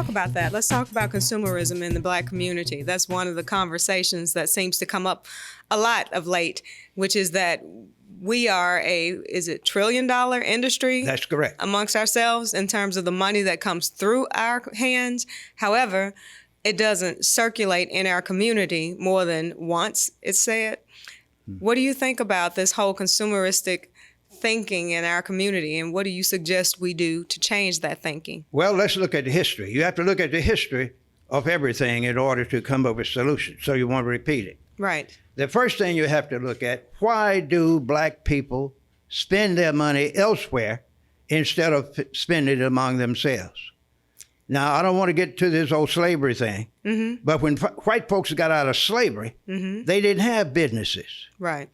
talk about that. Let's talk about consumerism in the Black community. That's one of the conversations that seems to come up a lot of late, which is that we are is it $1 trillion industry? That's correct. Amongst ourselves in terms of the money that comes through our hands. However, it doesn't circulate in our community more than once, it's said. What do you think about this whole consumeristic thinking in our community, and what do you suggest we do to change that thinking? Well, let's look at the history. You have to look at the history of everything in order to come up with solutions, so you won't repeat it. Right. The first thing you have to look at, why do Black people spend their money elsewhere instead of spending it among themselves? Now, I don't want to get to this old slavery thing, but when white folks got out of slavery, they didn't have businesses. Right.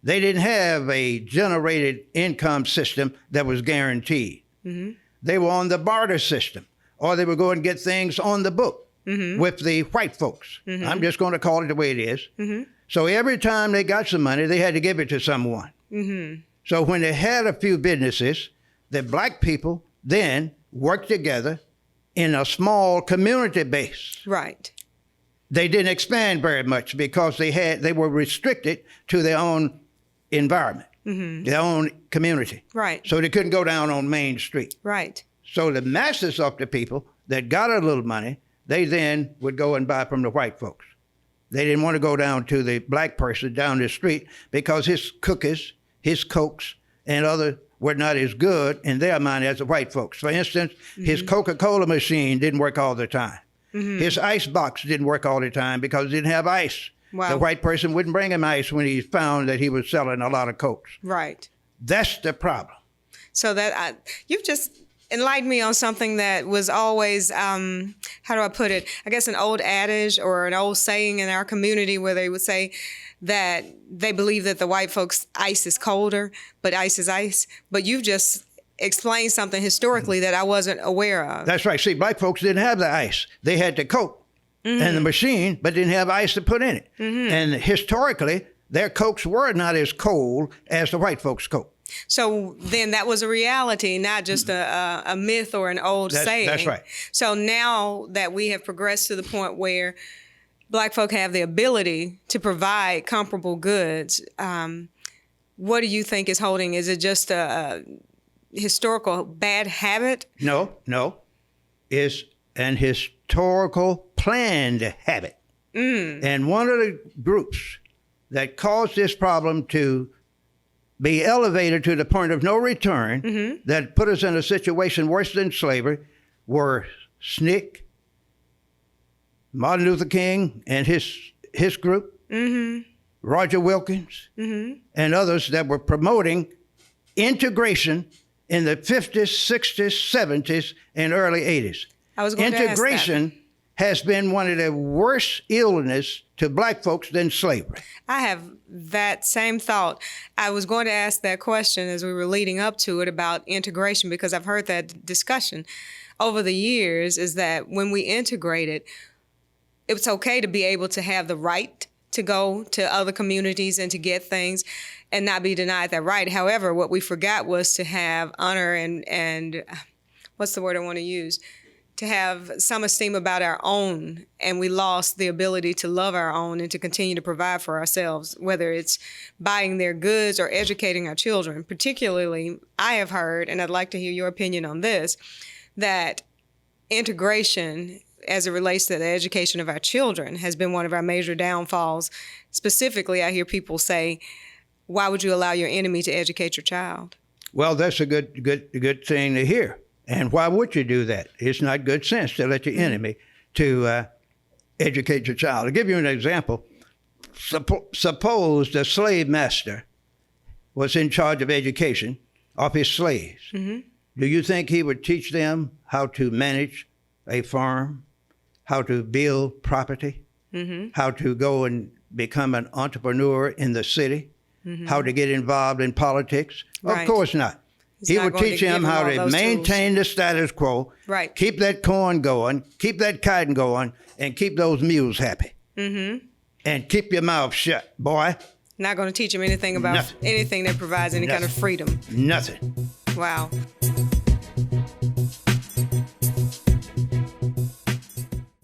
They didn't have a generated income system that was guaranteed. They were on the barter system, or they would go and get things on the book with the white folks. I'm just going to call it the way it is. So every time they got some money, they had to give it to someone. So when they had a few businesses, the Black people then worked together in a small community base. Right. They didn't expand very much because they were restricted to their own environment, their own community. Right. So they couldn't go down on Main Street. Right. So the masses of the people that got a little money, they then would go and buy from the white folks. They didn't want to go down to the Black person down the street because his cookies, his Cokes, and other were not as good in their mind as the white folks. For instance, his Coca-Cola machine didn't work all the time. His ice box didn't work all the time because it didn't have ice. Wow. The white person wouldn't bring him ice when he found that he was selling a lot of Cokes. Right. That's the problem. So that you've just enlightened me on something that was always, how do I put it? I guess an old adage or an old saying in our community where they would say that they believe that the white folks' ice is colder, but ice is ice. But you've just explained something historically that I wasn't aware of. That's right. See, Black folks didn't have the ice. They had the Coke and the machine, but didn't have ice to put in it. And historically, their Cokes were not as cold as the white folks' Coke. So then that was a reality, not just a myth or an old saying. That's right. So now that we have progressed to the point where Black folk have the ability to provide comparable goods, what do you think is holding? Is it just a historical bad habit? No. It's an historical planned habit. And one of the groups that caused this problem to be elevated to the point of no return, that put us in a situation worse than slavery, were SNCC, Martin Luther King and his group, Roger Wilkins, and others that were promoting integration in the 50s, 60s, 70s, and early 80s. I was going to ask that. Integration has been one of the worst illnesses to Black folks than slavery. I have that same thought. I was going to ask that question as we were leading up to it about integration, because I've heard that discussion over the years, is that when we integrated, it's okay to be able to have the right to go to other communities and to get things and not be denied that right. However, what we forgot was to have honor and what's the word I want to use? To have some esteem about our own, and we lost the ability to love our own and to continue to provide for ourselves, whether it's buying their goods or educating our children. Particularly, I have heard, and I'd like to hear your opinion on this, that integration as it relates to the education of our children has been one of our major downfalls. Specifically, I hear people say, why would you allow your enemy to educate your child? Well, that's a good thing to hear. And why would you do that? It's not good sense to let your enemy to educate your child. I'll give you an example. Suppose the slave master was in charge of education of his slaves. Do you think he would teach them how to manage a farm, how to build property, how to go and become an entrepreneur in the city, how to get involved in politics? Right. Of course not. He would teach him how to maintain the status quo, keep that corn going, keep that cotton going, and keep those mules happy. And keep your mouth shut, boy. Not going to teach him anything about anything that provides any kind of freedom. Nothing. Wow.